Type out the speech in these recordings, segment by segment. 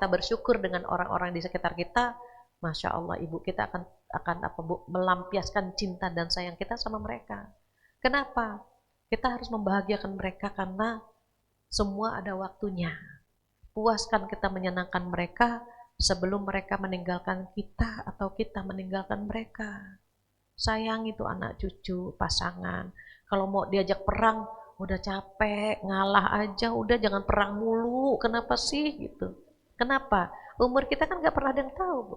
bersyukur dengan orang-orang di sekitar kita, Masya Allah Ibu, kita akan apa Bu, melampiaskan cinta dan sayang kita sama mereka. Kenapa? Kita harus membahagiakan mereka karena semua ada waktunya. Puaskan kita menyenangkan mereka sebelum mereka meninggalkan kita atau kita meninggalkan mereka. Sayang itu anak cucu, pasangan. Kalau mau diajak perang, udah capek, ngalah aja, udah jangan perang mulu. Kenapa sih gitu? Kenapa? Umur kita kan gak pernah ada yang tahu, Bu.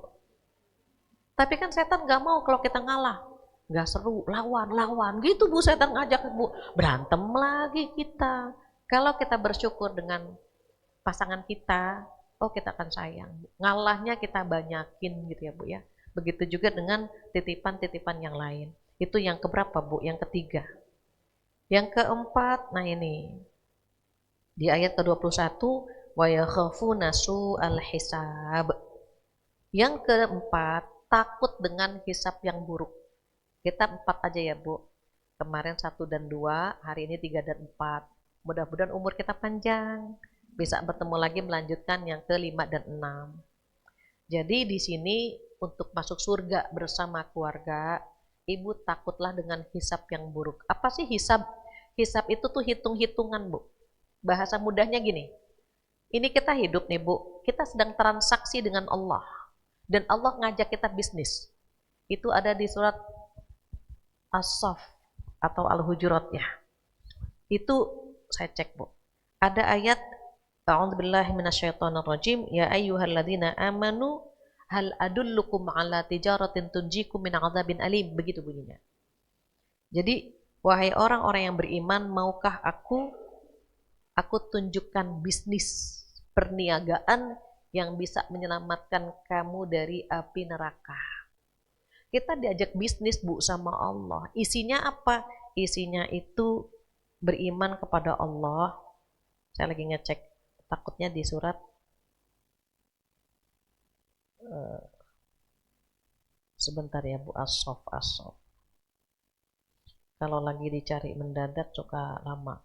Tapi kan setan gak mau kalau kita ngalah. Gak seru, lawan. Gitu Bu, setan ngajak Bu. Berantem lagi kita. Kalau kita bersyukur dengan pasangan kita, oh kita akan sayang. Ngalahnya kita banyakin gitu ya Bu ya. Begitu juga dengan titipan-titipan yang lain. Itu yang keberapa Bu? Yang ketiga. Yang keempat, nah ini. Di ayat ke-21, wa yakhafuna su'al hisab. Yang keempat, takut dengan hisab yang buruk. Kita 4 aja ya Bu. Kemarin 1 dan 2, hari ini 3 dan 4. Mudah-mudahan umur kita panjang. Bisa bertemu lagi melanjutkan yang ke-5 dan 6. Jadi di sini untuk masuk surga bersama keluarga, Ibu takutlah dengan hisab yang buruk. Apa sih hisab? Hisab itu tuh hitung-hitungan Bu. Bahasa mudahnya gini, ini kita hidup nih Bu, kita sedang transaksi dengan Allah. Dan Allah ngajak kita bisnis. Itu ada di surat As-Saff atau Al-Hujurat ya. Itu saya cek Bu. Ada ayat A'udzubillahi minasyaitonirrajim, ya ayyuhalladzina amanu hal adullukum ala tijaratin tunjikum min 'adzabin alim, begitu bunyinya. Jadi, wahai orang-orang yang beriman, maukah aku tunjukkan bisnis perniagaan yang bisa menyelamatkan kamu dari api neraka. Kita diajak bisnis Bu sama Allah. Isinya apa? Isinya itu beriman kepada Allah. Saya lagi ngecek, takutnya di surat sebentar ya Bu, As-Saff. Kalau lagi dicari mendadak suka lama.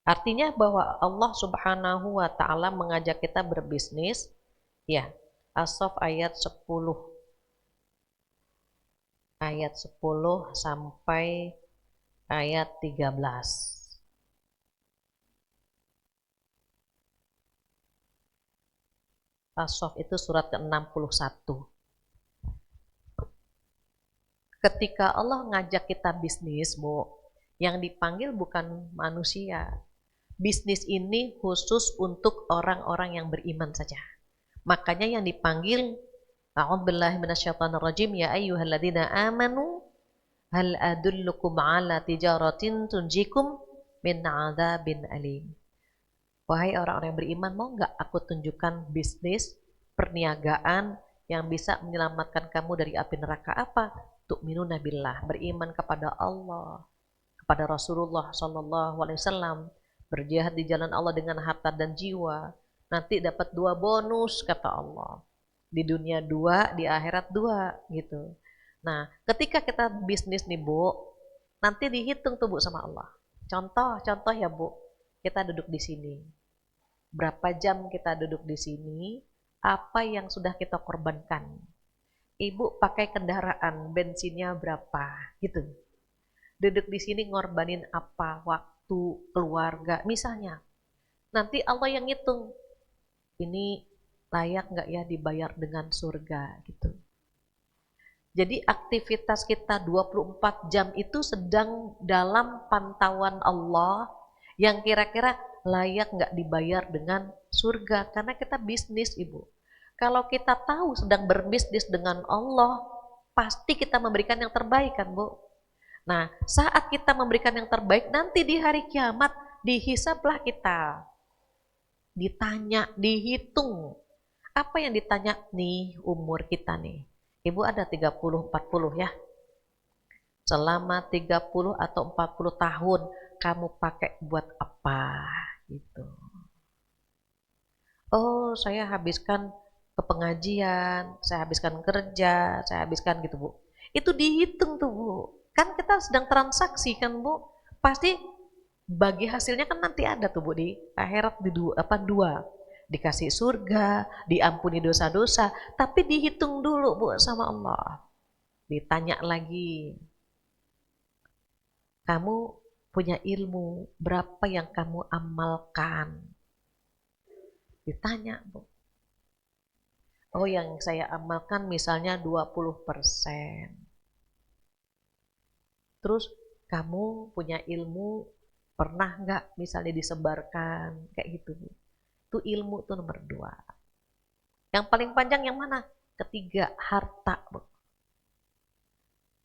Artinya bahwa Allah Subhanahu wa taala mengajak kita berbisnis. Ya, As-Saff ayat 10. Ayat 10 sampai ayat 13. As-Saff itu surat ke-61. Ketika Allah ngajak kita bisnis, Bu, yang dipanggil bukan manusia. Bisnis ini khusus untuk orang-orang yang beriman saja. Makanya yang dipanggil, A'udzubillahi minasyaitonirrajim, ya ayyuhalladzina amanu hal adullukum ala tijaratin tunjikum min 'adzabin alim. Wahai orang-orang yang beriman, mau nggak aku tunjukkan bisnis perniagaan yang bisa menyelamatkan kamu dari api neraka? Apa? Tu'minuna billah, beriman kepada Allah, kepada Rasulullah SAW, berjihad di jalan Allah dengan harta dan jiwa. Nanti dapat 2 bonus kata Allah. Di dunia 2, di akhirat 2 gitu. Nah, ketika kita bisnis nih Bu, nanti dihitung tuh Bu sama Allah. Contoh ya Bu, kita duduk di sini. Berapa jam kita duduk di sini, apa yang sudah kita korbankan. Ibu pakai kendaraan, bensinnya berapa, gitu. Duduk di sini ngorbanin apa, waktu, keluarga, misalnya. Nanti Allah yang ngitung, ini layak nggak ya dibayar dengan surga, gitu. Jadi aktivitas kita 24 jam itu sedang dalam pantauan Allah yang kira-kira layak nggak dibayar dengan surga, karena kita bisnis Ibu. Kalau kita tahu sedang berbisnis dengan Allah, pasti kita memberikan yang terbaik kan Bu. Nah, saat kita memberikan yang terbaik, nanti di hari kiamat dihisablah kita. Ditanya, dihitung. Apa yang ditanya nih umur kita nih? Ibu ada 30-40 ya. Selama 30 atau 40 tahun kamu pakai buat apa? Gitu. Oh, saya habiskan ke pengajian, saya habiskan kerja, saya habiskan gitu Bu. Itu dihitung tuh Bu. Kan kita sedang transaksi kan Bu. Pasti bagi hasilnya kan nanti ada tuh Bu di akhirat di dua. dikasih surga, diampuni dosa-dosa, tapi dihitung dulu Bu sama Allah. Ditanya lagi, kamu punya ilmu, berapa yang kamu amalkan? Ditanya Bu. Oh yang saya amalkan misalnya 20%. Terus kamu punya ilmu, pernah nggak misalnya disebarkan? Kayak gitu Bu. Itu ilmu tuh nomor 2. Yang paling panjang yang mana? Ketiga, harta Bu.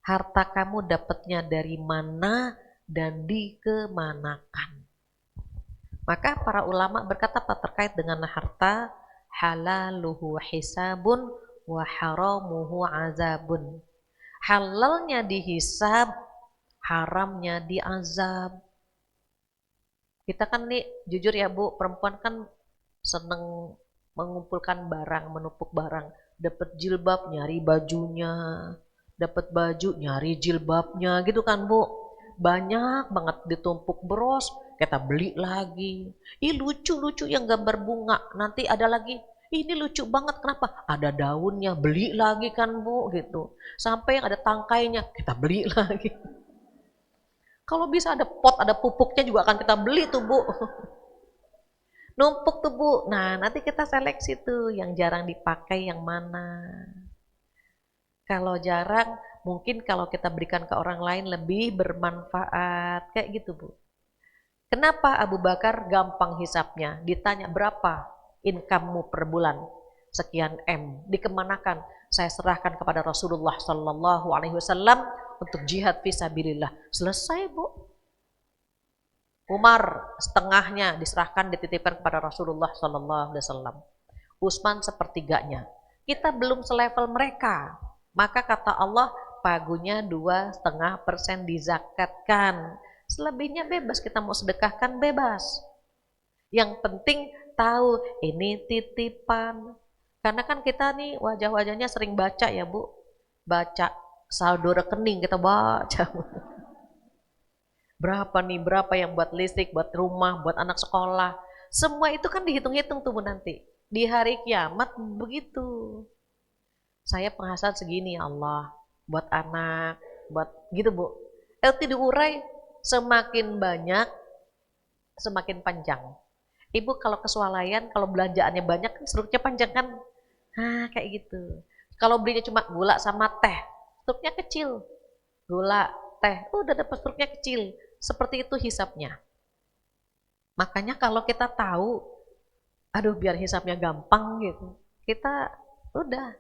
Harta kamu dapatnya dari mana dan dikemanakan. Maka para ulama berkata apa terkait dengan harta? Halaluhu hisabun wa haramuhu azabun. Halalnya dihisab, haramnya diazab. Kita kan nih jujur ya Bu, perempuan kan seneng mengumpulkan barang, menumpuk barang. Dapat jilbab nyari bajunya, dapat baju nyari jilbabnya gitu kan Bu. Banyak banget ditumpuk bros, kita beli lagi. Ih lucu-lucu yang gambar bunga, nanti ada lagi. Ini lucu banget, kenapa? Ada daunnya, beli lagi kan Bu gitu. Sampai yang ada tangkainya, kita beli lagi. Kalau bisa ada pot, ada pupuknya juga akan kita beli tuh Bu. Numpuk tuh Bu. Nah nanti kita seleksi tuh yang jarang dipakai yang mana. Kalau jarang, mungkin kalau kita berikan ke orang lain lebih bermanfaat. Kayak gitu Bu. Kenapa Abu Bakar gampang hisapnya? Ditanya berapa income-mu per bulan? Sekian M. Dikemanakan? Saya serahkan kepada Rasulullah Sallallahu Alaihi Wasallam untuk jihad fisabilillah. Selesai Bu. Umar setengahnya diserahkan dititipkan kepada Rasulullah Sallallahu Alaihi Wasallam. Utsman sepertiganya. Kita belum selevel mereka. Maka kata Allah, pagunya 2,5% dizakatkan. Selebihnya bebas, kita mau sedekahkan bebas. Yang penting tahu ini titipan. Karena kan kita nih wajah-wajahnya sering baca ya Bu. Baca saldo rekening kita baca. Berapa nih, berapa yang buat listrik, buat rumah, buat anak sekolah. Semua itu kan dihitung-hitung tuh Bu nanti. Di hari kiamat begitu. Saya penghasilan segini ya Allah, buat anak, buat gitu Bu. LT diurai semakin banyak, semakin panjang. Ibu kalau keswalayan, kalau belanjaannya banyak kan struknya panjang kan? Nah kayak gitu. Kalau belinya cuma gula sama teh, struknya kecil. Gula, teh, udah dapat struknya kecil. Seperti itu hisapnya. Makanya kalau kita tahu, aduh biar hisapnya gampang gitu, kita udah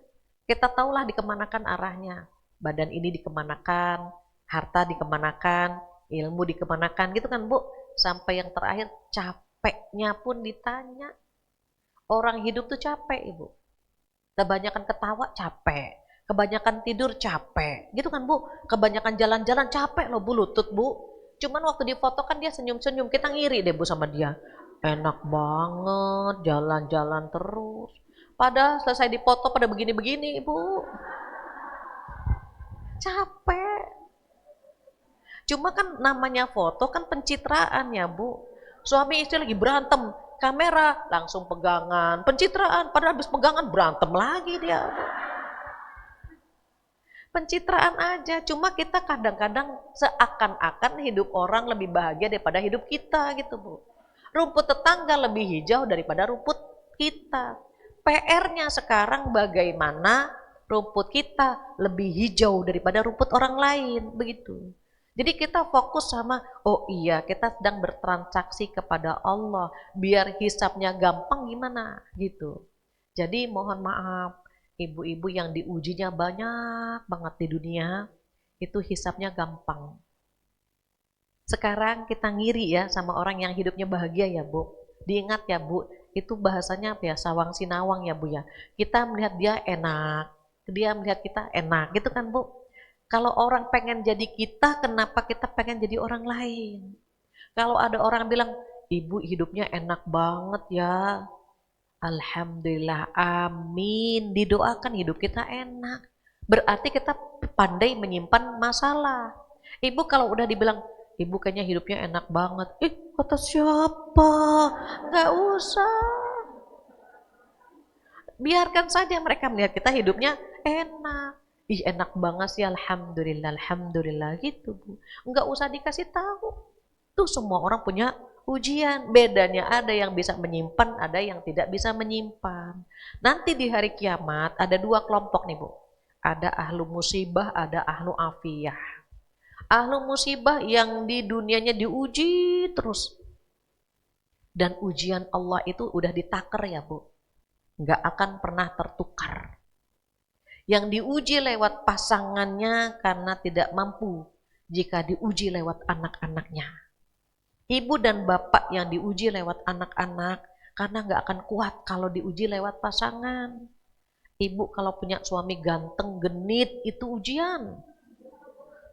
kita tahulah dikemanakan arahnya. Badan ini dikemanakan, harta dikemanakan, ilmu dikemanakan gitu kan Bu. Sampai yang terakhir capeknya pun ditanya. Orang hidup tuh capek Ibu. Kebanyakan ketawa capek, kebanyakan tidur capek. Gitu kan Bu. Kebanyakan jalan-jalan capek loh Bu lutut Bu. Cuman waktu difoto kan dia senyum-senyum, kita ngiri deh Bu sama dia. Enak banget jalan-jalan terus. Padahal selesai dipoto pada begini-begini, Ibu. Capek. Cuma kan namanya foto kan pencitraan ya, Bu. Suami istri lagi berantem, kamera langsung pegangan, pencitraan. Padahal habis pegangan berantem lagi dia. Pencitraan aja, cuma kita kadang-kadang seakan-akan hidup orang lebih bahagia daripada hidup kita gitu, Bu. Rumput tetangga lebih hijau daripada rumput kita. PR-nya sekarang bagaimana rumput kita lebih hijau daripada rumput orang lain, begitu. Jadi kita fokus sama, oh iya kita sedang bertransaksi kepada Allah, biar hisapnya gampang gimana, gitu. Jadi mohon maaf, ibu-ibu yang diujinya banyak banget di dunia, itu hisapnya gampang. Sekarang kita ngiri ya sama orang yang hidupnya bahagia ya Bu. Diingat ya Bu, itu bahasanya apa ya, sawang sinawang ya Bu ya. Kita melihat dia enak, dia melihat kita enak gitu kan Bu. Kalau orang pengen jadi kita, kenapa kita pengen jadi orang lain? Kalau ada orang bilang, ibu hidupnya enak banget ya. Alhamdulillah, amin. Didoakan hidup kita enak. Berarti kita pandai menyimpan masalah. Ibu kalau udah dibilang, ibu kayaknya hidupnya enak banget. Kata siapa? Nggak usah. Biarkan saja mereka melihat kita hidupnya enak. Ih enak banget sih, alhamdulillah, alhamdulillah gitu Bu. Enggak usah dikasih tahu. Tuh semua orang punya ujian. Bedanya ada yang bisa menyimpan, ada yang tidak bisa menyimpan. Nanti di hari kiamat ada dua kelompok nih Bu. Ada ahlu musibah, ada ahlu afiyah. Ahlu musibah yang di dunianya diuji terus. Dan ujian Allah itu udah ditakar ya Bu. Nggak akan pernah tertukar. Yang diuji lewat pasangannya karena tidak mampu jika diuji lewat anak-anaknya. Ibu dan bapak yang diuji lewat anak-anak karena nggak akan kuat kalau diuji lewat pasangan. Ibu kalau punya suami ganteng, genit, itu ujian.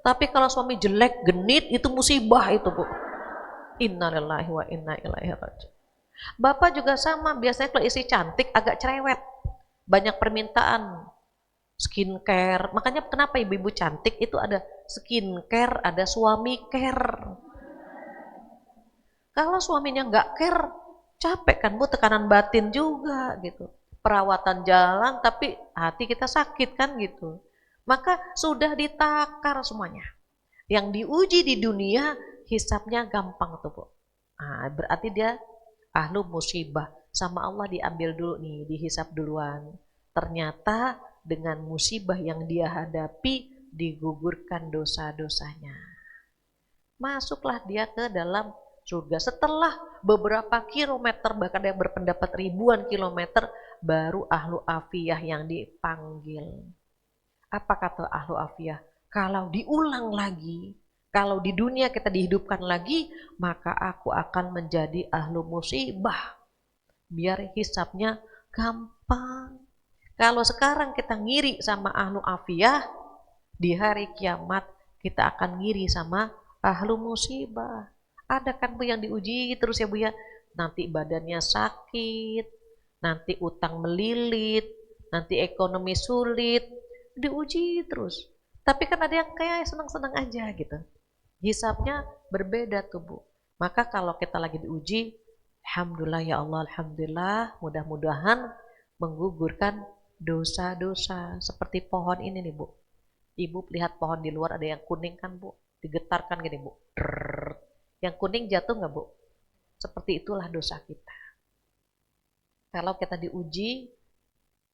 Tapi kalau suami jelek, genit, itu musibah itu Bu. Innalillahi wa inna ilaihi raji'un. Bapak juga sama, biasanya kalau istri cantik agak cerewet. Banyak permintaan. Skincare, makanya kenapa ibu-ibu cantik itu ada skincare, ada suami care. Kalau suaminya nggak care, capek kan Bu, tekanan batin juga gitu. Perawatan jalan tapi hati kita sakit kan gitu. Maka sudah ditakar semuanya. Yang diuji di dunia hisapnya gampang tuh Bu. Nah, berarti dia ahlu musibah, sama Allah diambil dulu nih, dihisap duluan. Ternyata dengan musibah yang dia hadapi digugurkan dosa-dosanya. Masuklah dia ke dalam surga. Setelah beberapa kilometer, bahkan yang berpendapat ribuan kilometer, baru ahlu afiyah yang dipanggil. Apa kata ahlu afiyah? Kalau diulang lagi, kalau di dunia kita dihidupkan lagi, maka aku akan menjadi ahlu musibah. Biar hisapnya gampang. Kalau sekarang kita ngiri sama ahlu afiyah, di hari kiamat kita akan ngiri sama ahlu musibah. Ada kan Bu yang diuji terus ya Bu ya, nanti badannya sakit, nanti utang melilit, nanti ekonomi sulit, diuji terus. Tapi kan ada yang kayak senang-senang aja gitu. Hisapnya berbeda tuh Bu. Maka kalau kita lagi diuji, alhamdulillah ya Allah, alhamdulillah, mudah-mudahan menggugurkan dosa-dosa. Seperti pohon ini nih Bu. Ibu lihat pohon di luar ada yang kuning kan Bu, digetarkan gini Bu. Drrrr. Yang kuning jatuh nggak Bu? Seperti itulah dosa kita. Kalau kita diuji,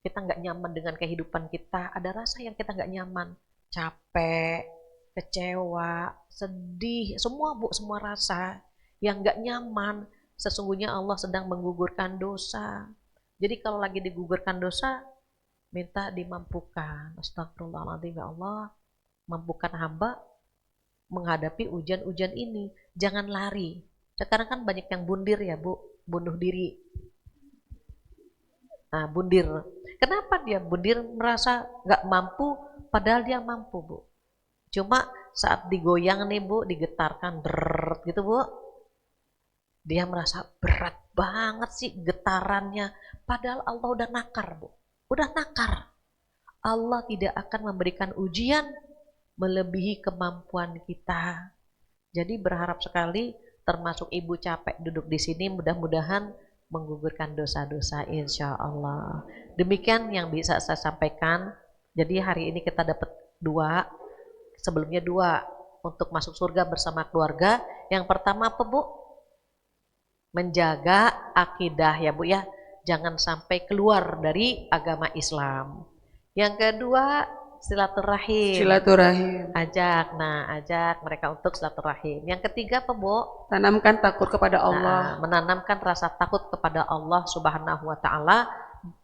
kita nggak nyaman dengan kehidupan kita, ada rasa yang kita nggak nyaman, capek, kecewa, sedih, semua Bu, semua rasa yang nggak nyaman. Sesungguhnya Allah sedang menggugurkan dosa. Jadi kalau lagi digugurkan dosa, minta dimampukan. Astagfirullahaladzim ya Allah, mampukan hamba menghadapi ujian-ujian ini. Jangan lari. Sekarang kan banyak yang bundir ya Bu, bunuh diri. Nah, bundir. Kenapa dia bundir? Merasa nggak mampu, padahal dia mampu Bu. Cuma saat digoyang nih Bu, digetarkan, drrrr, gitu Bu. Dia merasa berat banget sih getarannya. Padahal Allah udah nakar Bu. Udah nakar. Allah tidak akan memberikan ujian melebihi kemampuan kita. Jadi berharap sekali, termasuk ibu capek duduk di sini, mudah-mudahan menggugurkan dosa-dosa insya Allah. Demikian yang bisa saya sampaikan. Jadi hari ini kita dapat dua, sebelumnya dua, untuk masuk surga bersama keluarga. Yang pertama apa Bu? Menjaga akidah ya Bu ya. Jangan sampai keluar dari agama Islam. Yang kedua, silaturahim. Silaturahim. Ajak mereka untuk silaturahim. Yang ketiga apa Bu? Tanamkan takut kepada Nah, Allah. menanamkan rasa takut kepada Allah Subhanahu wa taala.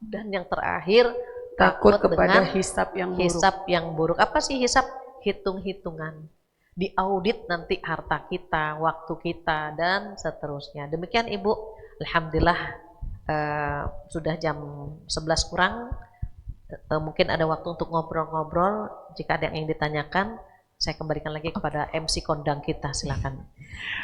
Dan yang terakhir, Takut kepada dengan hisab yang buruk. hisab yang buruk. Apa sih hisab? Hitung-hitungan. Diaudit nanti harta kita, waktu kita, dan seterusnya. Demikian Ibu. Alhamdulillah sudah jam 11 kurang. Mungkin ada waktu untuk ngobrol-ngobrol. Jika ada yang ingin ditanyakan, saya kembalikan lagi kepada MC kondang kita, silakan.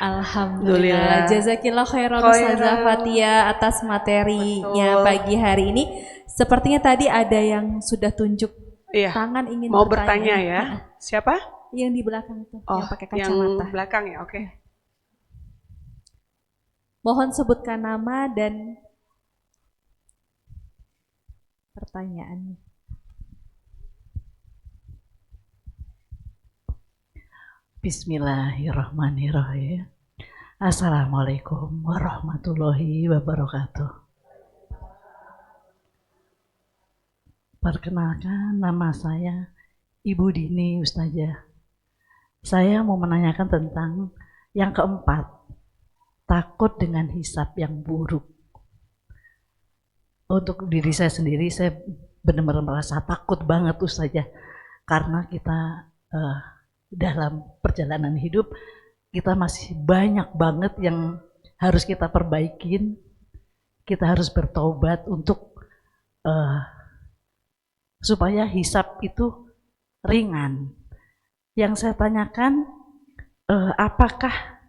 Alhamdulillah, jazakillah khairan Ustazah Fathia atas materinya. Betul. Pagi hari ini. Sepertinya tadi ada yang sudah tunjuk tangan ingin mau bertanya ya. Siapa? Yang di belakang tuh, yang pakai kacamata. Yang belakang ya, oke. Mohon sebutkan nama dan pertanyaannya. Bismillahirrahmanirrahim. Assalamualaikum warahmatullahi wabarakatuh. Perkenalkan, nama saya Ibu Dini Ustazah. Saya mau menanyakan tentang yang keempat, takut dengan hisab yang buruk. Untuk diri saya sendiri, saya benar-benar merasa takut banget Ustazah, karena kita dalam perjalanan hidup kita masih banyak banget yang harus kita perbaikin. Kita harus bertobat untuk supaya hisab itu ringan. Yang saya tanyakan, apakah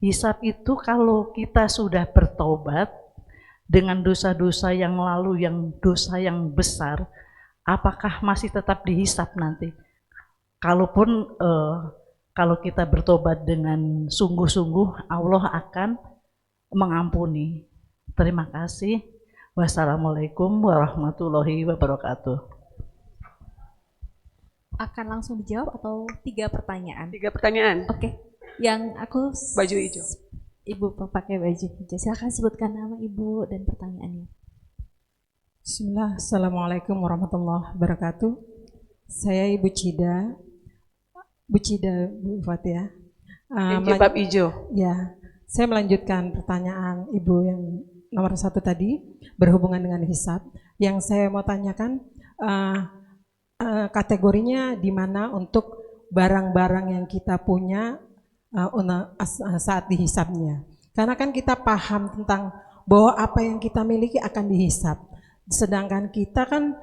hisab itu kalau kita sudah bertobat dengan dosa-dosa yang lalu, yang dosa yang besar, apakah masih tetap dihisab nanti? Kalaupun kalau kita bertobat dengan sungguh-sungguh, Allah akan mengampuni. Terima kasih. Wassalamualaikum warahmatullahi wabarakatuh. Akan langsung dijawab atau 3 pertanyaan? 3 pertanyaan. Oke. Yang aku Baju hijau. Ibu pakai baju hijau. Silakan sebutkan nama Ibu dan pertanyaannya. Bismillah, Assalamualaikum warahmatullahi wabarakatuh. Saya Ibu Cida. Bu Cida, Bu Fatia. Jilbab hijau. Ya, saya melanjutkan pertanyaan Ibu yang nomor 1 tadi berhubungan dengan hisab. Yang saya mau tanyakan kategorinya di mana untuk barang-barang yang kita punya saat dihisabnya. Karena kan kita paham tentang bahwa apa yang kita miliki akan dihisab. Sedangkan kita kan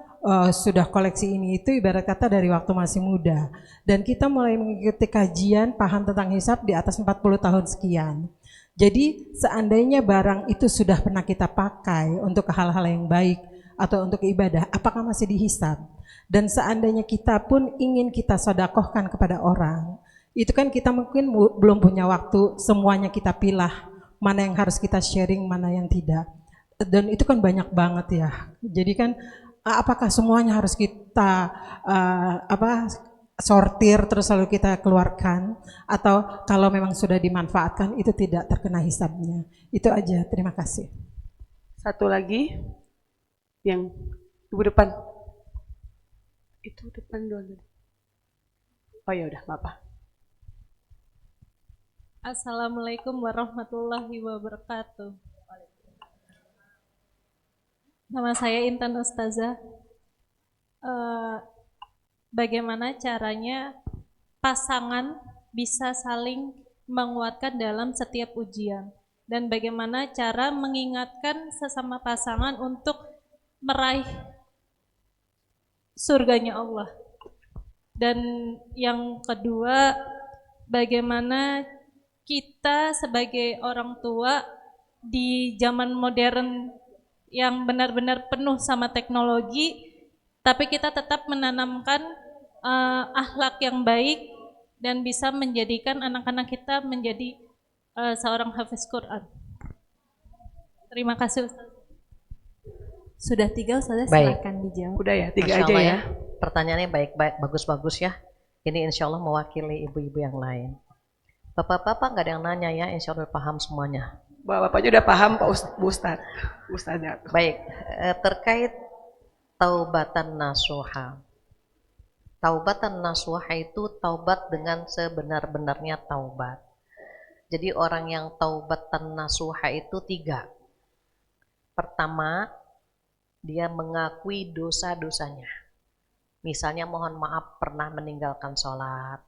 sudah koleksi ini itu ibarat kata dari waktu masih muda. Dan kita mulai mengikuti kajian paham tentang hisab di atas 40 tahun sekian. Jadi seandainya barang itu sudah pernah kita pakai untuk hal-hal yang baik atau untuk ibadah, apakah masih dihisab? Dan seandainya kita pun ingin kita sedekahkan kepada orang, itu kan kita mungkin belum punya waktu semuanya kita pilah, mana yang harus kita sharing, mana yang tidak. Dan itu kan banyak banget ya. Jadi kan apakah semuanya harus kita sortir terus lalu kita keluarkan, atau kalau memang sudah dimanfaatkan itu tidak terkena hisabnya? Itu aja, terima kasih. Satu lagi yang ibu depan. Itu depan dulu. Oh ya udah, Bapak. Assalamualaikum warahmatullahi wabarakatuh. Nama saya Intan Ustazah. Bagaimana caranya pasangan bisa saling menguatkan dalam setiap ujian? Dan bagaimana cara mengingatkan sesama pasangan untuk meraih surganya Allah? Dan yang kedua, bagaimana kita sebagai orang tua di zaman modern yang benar-benar penuh sama teknologi, tapi kita tetap menanamkan akhlak yang baik dan bisa menjadikan anak-anak kita menjadi seorang hafiz Quran. Terima kasih Ustaz. Sudah 3 Ustazah, Baik. silakan dijawab. Udah ya, 3 Masya aja Allah ya. Pertanyaannya baik-baik, bagus-bagus ya. Ini insya Allah mewakili ibu-ibu yang lain. Bapak-bapak nggak ada yang nanya ya, insya Allah paham semuanya. Bapaknya udah paham Pak Ustadz. Ustazah. Baik, terkait taubatan nasuha. Taubatan nasuha itu taubat dengan sebenar-benarnya taubat. Jadi orang yang taubatan nasuha itu 3. Pertama, dia mengakui dosa-dosanya. Misalnya mohon maaf pernah meninggalkan sholat,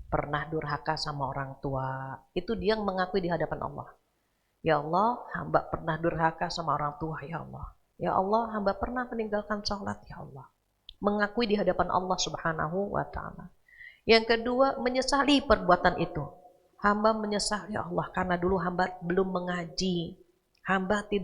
pernah durhaka sama orang tua. Itu dia mengakui di hadapan Allah. Ya Allah, hamba pernah durhaka sama orang tua, ya Allah. Ya Allah, hamba pernah meninggalkan sholat, ya Allah. Mengakui di hadapan Allah Subhanahu wa ta'ala. Yang kedua, menyesali perbuatan itu. Hamba menyesal, ya Allah, karena dulu hamba belum mengaji. Hamba tidak